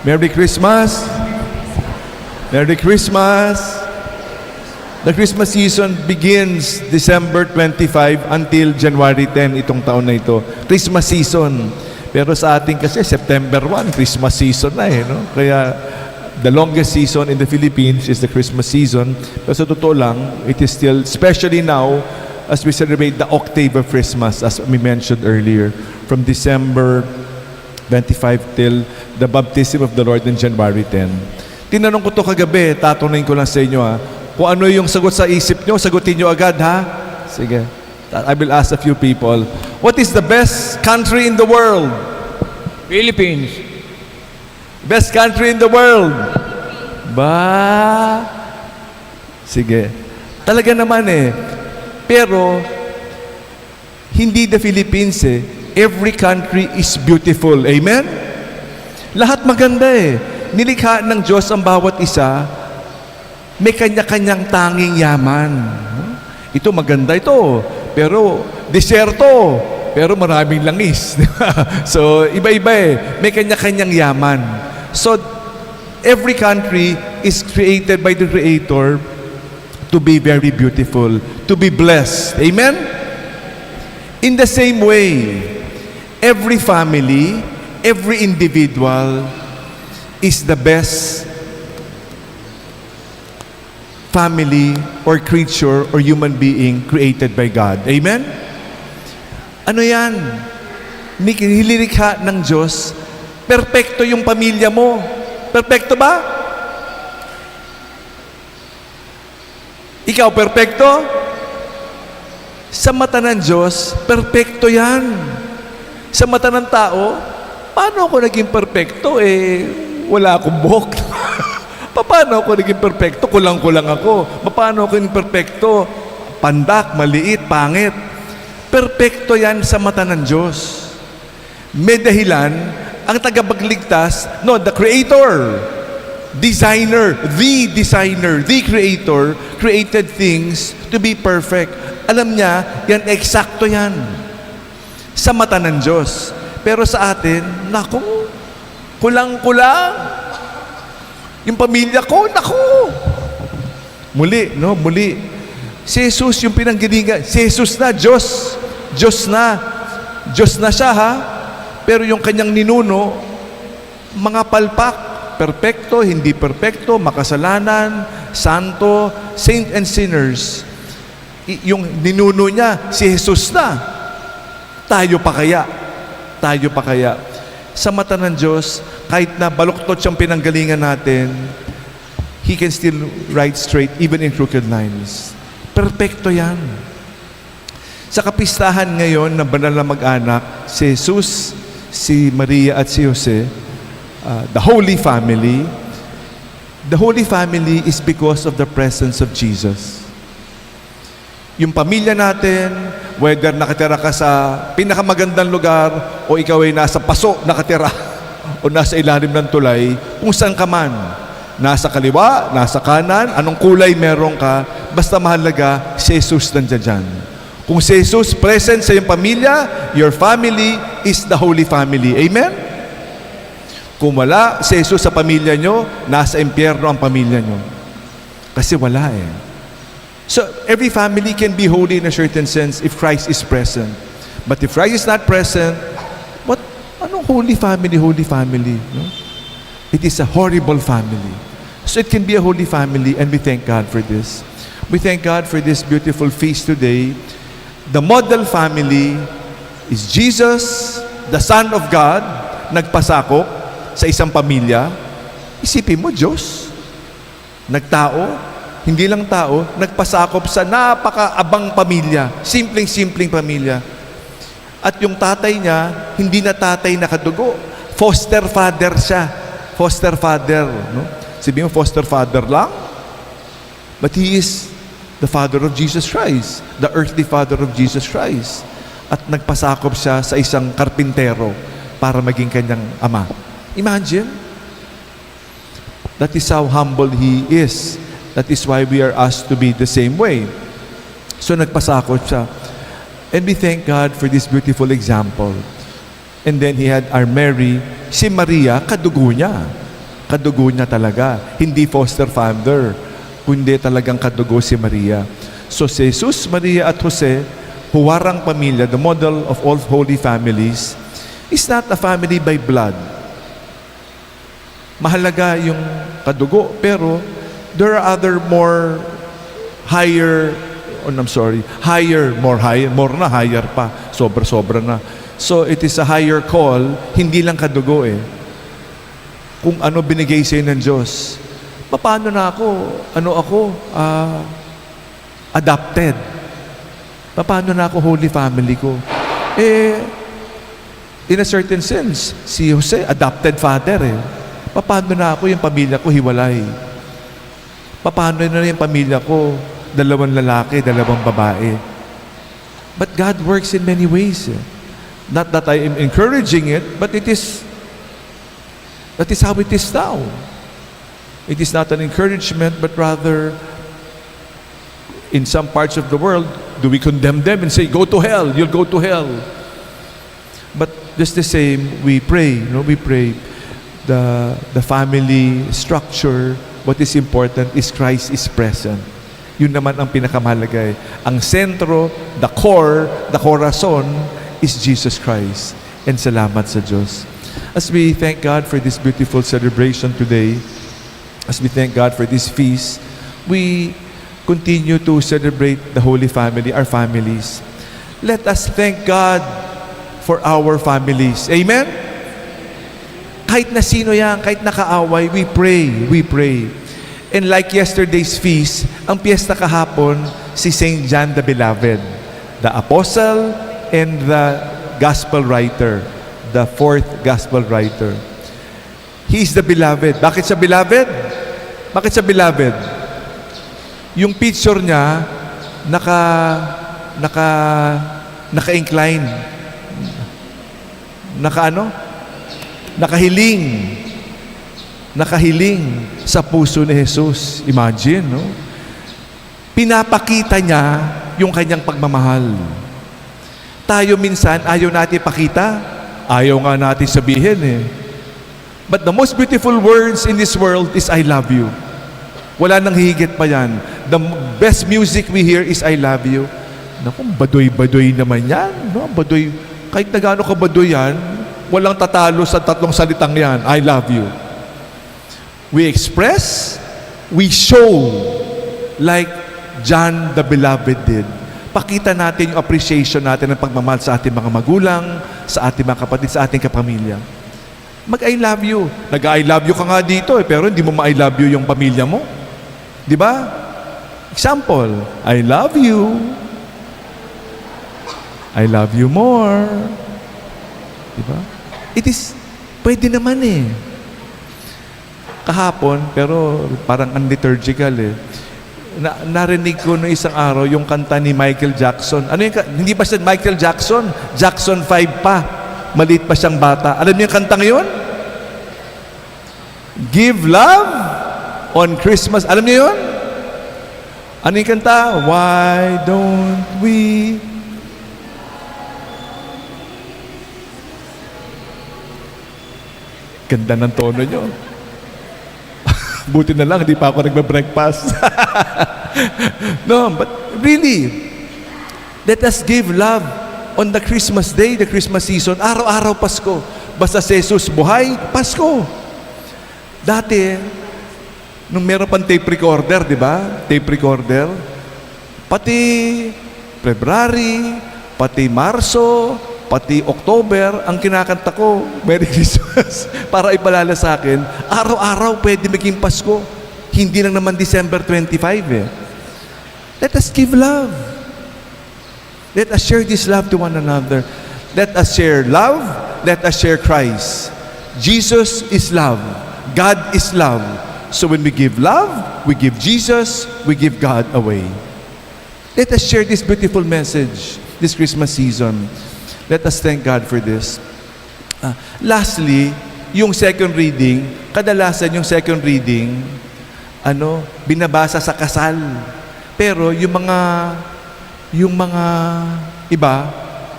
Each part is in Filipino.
Merry Christmas! Merry Christmas! The Christmas season begins December 25 until January 10 itong taon na ito. Christmas season. Pero sa atin kasi September 1, Christmas season na no? Kaya the longest season in the Philippines is the Christmas season. Pero sa totoo lang, it is still, especially now, as we celebrate the octave of Christmas, as we mentioned earlier, from December 25 till the baptism of the Lord in January 10. Tinanong ko to kagabi, tatanungin ko lang sa inyo kung ano yung sagot sa isip nyo, sagutin nyo agad Sige. I will ask a few people. What is the best country in the world? Philippines. Best country in the world? Sige. Talaga naman Pero, hindi the Philippines Every country is beautiful. Amen? Lahat maganda Nilikha ng Diyos ang bawat isa, may kanya-kanyang tanging yaman. Ito maganda ito, pero deserto, pero maraming langis. So, iba-iba may kanya-kanyang yaman. So, every country is created by the Creator to be very beautiful, to be blessed. Amen? In the same way, every family, every individual is the best family or creature or human being created by God. Amen? Ano yan? Nililikha ng Diyos, perpekto yung pamilya mo. Perpekto ba? Ikaw, perpekto? Sa mata ng Diyos, perpekto yan. Sa mata ng tao, paano ako naging perpekto? Wala akong buhok. Paano ako naging perpekto? Kulang-kulang ako. Paano ako naging perpekto? Pandak, maliit, pangit. Perpekto yan sa mata ng Diyos. May dahilan, ang tagapagligtas, the Creator, the Creator, created things to be perfect. Alam niya, yan, eksakto yan. Sa mata ng Diyos. Pero sa atin, kulang-kulang. Yung pamilya ko, Muli. Si Jesus yung pinanggilingan. Si Jesus na, Diyos. Diyos na siya, Pero yung kanyang ninuno, mga palpak, perpekto, hindi perpekto, makasalanan, santo, saint and sinners. Yung ninuno niya, si Jesus na. Tayo pa kaya? Sa mata ng Diyos, kahit na baluktot siyang pinanggalingan natin, He can still write straight even in crooked lines. Perpekto yan. Sa kapistahan ngayon ng banal na mag-anak, si Jesus, si Maria at si Jose, the Holy Family is because of the presence of Jesus. Yung pamilya natin, whether nakatira ka sa pinakamagandang lugar o ikaw ay nasa paso nakatira o nasa ilalim ng tulay, kung saan ka man, nasa kaliwa, nasa kanan, anong kulay meron ka, basta mahalaga, si Jesus nandiyan dyan. Kung si Jesus present sa iyong pamilya, your family is the Holy Family. Amen? Kung wala si Jesus sa pamilya nyo, nasa impyerno ang pamilya nyo. Kasi wala So, every family can be holy in a certain sense if Christ is present. But if Christ is not present, anong holy family? No? It is a horrible family. So, it can be a holy family, and we thank God for this. We thank God for this beautiful feast today. The model family is Jesus, the Son of God, nagpasakop sa isang pamilya. Isipin mo, Diyos, nagtao, hindi lang tao, nagpasakop sa napakaabang pamilya, simpleng pamilya. At yung tatay niya, hindi na tatay na kadugo. Foster father siya. Foster father. No? Sabihin mo, foster father lang? But he is the father of Jesus Christ. The earthly father of Jesus Christ. At nagpasakop siya sa isang karpintero para maging kanyang ama. Imagine. That is how humble he is. That is why we are asked to be the same way. So nagpasakop siya. And we thank God for this beautiful example. And then he had our Mary, si Maria, kadugo niya. kadugo niya talaga. Hindi foster father, kundi talagang kadugo si Maria. So si Jesus, Maria at Jose, huwarang pamilya, the model of all holy families, is not a family by blood. Mahalaga yung kadugo, pero there are other more higher, more na higher pa. Sobra-sobra na. So it is a higher call, hindi lang kadugo eh. Kung ano binigay sa'yo ng Diyos. Paano na ako? Adopted. Paano na ako holy family ko? In a certain sense, si Jose, adopted father eh. Paano na ako yung pamilya ko hiwalay? Paano na yung pamilya ko, 2 lalaki, 2 babae? But God works in many ways. Not that I am encouraging it, but that is how it is now. It is not an encouragement, but rather, in some parts of the world, do we condemn them and say, go to hell, you'll go to hell? But just the same, we pray, we pray. The family structure, what is important is Christ is present. Yun naman ang pinakamahalaga eh. Ang sentro, the core, the corazon is Jesus Christ. And salamat sa Diyos. As we thank God for this beautiful celebration today, as we thank God for this feast, we continue to celebrate the Holy Family, our families. Let us thank God for our families. Amen? Kahit na sino yan, kahit nakaaway, we pray. And like yesterday's feast, ang piyesta kahapon, si Saint John the Beloved, the apostle and the gospel writer, the 4th gospel writer. He is the beloved. Bakit siya beloved? Bakit siya beloved? Yung picture niya, naka-incline. Nakahiling sa puso ni Jesus. Imagine, no? Pinapakita niya yung kanyang pagmamahal. Tayo minsan, ayaw natin pakita. Ayaw nga natin sabihin eh. But the most beautiful words in this world is I love you. Wala nang higit pa yan. The best music we hear is I love you. Naku, badoy-badoy naman yan. No? Badoy. Kahit na gaano ka badoy yan, walang tatalo sa 3 salitang yan. I love you. We express, we show like John the Beloved did. Pakita natin yung appreciation natin ng pagmamahal sa ating mga magulang, sa ating mga kapatid, sa ating kapamilya. Mag-I love you. Nag-I love you ka nga dito pero hindi mo ma-I love you yung pamilya mo. Di ba? Example, I love you. I love you more. Di ba? It is, pwede naman eh. Kahapon, pero parang unliturgical eh. Narinig ko no isang araw yung kanta ni Michael Jackson. Ano yung, hindi pa siya Michael Jackson? Jackson 5 pa. Maliit pa siyang bata. Alam niyo yung kantang yun? Give love on Christmas. Alam niyo yun? Ano yung kanta? Why don't we... Ganda ng tono nyo. Buti na lang, hindi pa ako nagbe-breakfast. No, but really, let us give love on the Christmas day, the Christmas season. Araw-araw Pasko. Basta si Jesus buhay, Pasko. Dati, nung meron pang tape recorder, di ba? Tape recorder. Pati February, pati Marso, pati October, ang kinakanta ko, Merry Christmas, para ipalala sa akin, araw-araw pwede maging Pasko. Hindi lang naman December 25 eh. Let us give love. Let us share this love to one another. Let us share love. Let us share Christ. Jesus is love. God is love. So when we give love, we give Jesus, we give God away. Let us share this beautiful message this Christmas season. Let us thank God for this. Lastly, yung second reading, kadalasan yung second reading, binabasa sa kasal. Pero yung mga iba,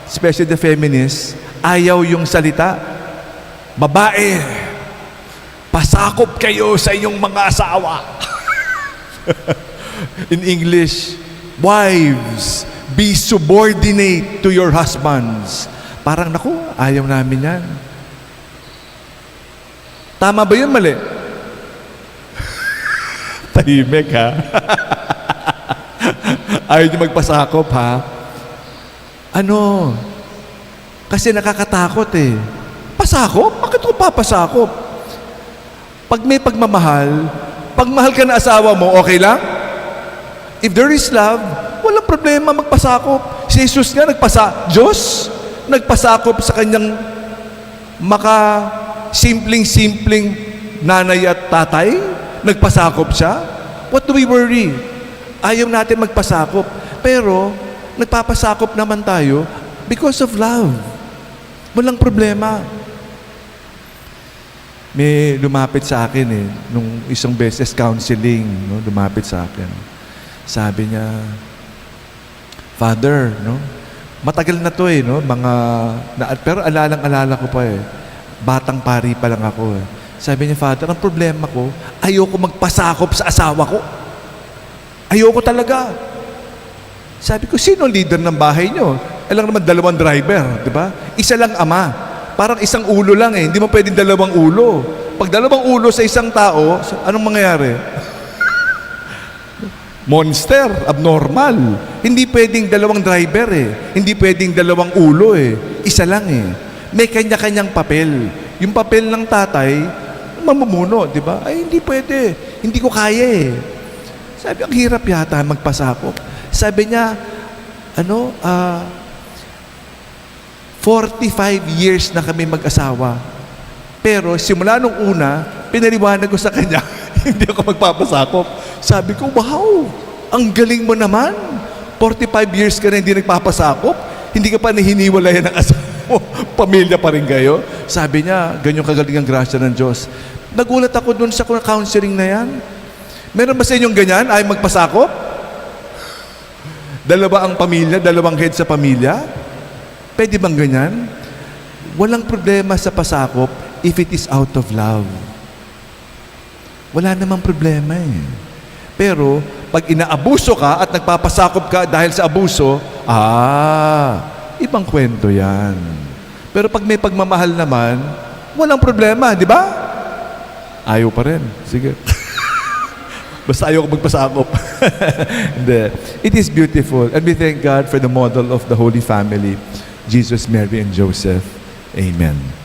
especially the feminists, ayaw yung salita. Babae, pasakop kayo sa inyong mga asawa. In English, wives, be subordinate to your husbands. Parang, naku, ayaw namin yan. Tama ba yun, mali? Tahimik, ha? Ayaw niyo magpasakop, ha? Ano? Kasi nakakatakot, eh. Pasakop? Bakit ko papasakop? Pag may pagmamahal, pag mahal ka na asawa mo, okay lang? If there is love, walang problema magpasakop. Si Jesus nga Diyos, nagpasakop sa kanyang simpleng nanay at tatay. Nagpasakop siya. What do we worry? Ayaw natin magpasakop. Pero, nagpapasakop naman tayo because of love. Walang problema. May lumapit sa akin nung isang beses counseling, lumapit sa akin. Sabi niya, Father, matagal na to pero alala ko pa batang pari pa lang ako Sabi niya, Father, ang problema ko, ayoko magpasakop sa asawa ko. Ayoko talaga. Sabi ko, sino leader ng bahay niyo? Alam naman, 2 driver, di ba? Isa lang ama. Parang isang ulo lang Hindi mo pwedeng 2 ulo. Pag 2 ulo sa isang tao, anong mangyayari? Monster, abnormal. Hindi pwedeng 2 driver Hindi pwedeng 2 ulo Isa lang May kanya-kanyang papel. Yung papel ng tatay, mamumuno, di ba? Ay, hindi pwede. Hindi ko kaya Sabi, ang hirap yata magpasakop. Sabi niya, 45 years na kami mag-asawa. Pero simula nung una, pinaliwanag ko sa kanya, hindi ako magpapasakop. Sabi ko, wow, ang galing mo naman. 45 years ka na hindi nagpapasakop. Hindi ka pa nahiniwalayan ng asawa mo. Pamilya pa rin kayo. Sabi niya, ganyan kagaling ang grasya ng Diyos. Nagulat ako dun sa counseling na yan. Meron ba sa inyong ganyan? Ay magpasakop? 2 ang pamilya, 2 head sa pamilya? Pwede bang ganyan? Walang problema sa pasakop if it is out of love. Wala namang problema Pero, pag inaabuso ka at nagpapasakop ka dahil sa abuso, ibang kwento yan. Pero pag may pagmamahal naman, walang problema, di ba? Ayaw pa rin. Sige. Basta ayaw ko magpasakop. Hindi. It is beautiful. And we thank God for the model of the Holy Family, Jesus, Mary, and Joseph. Amen.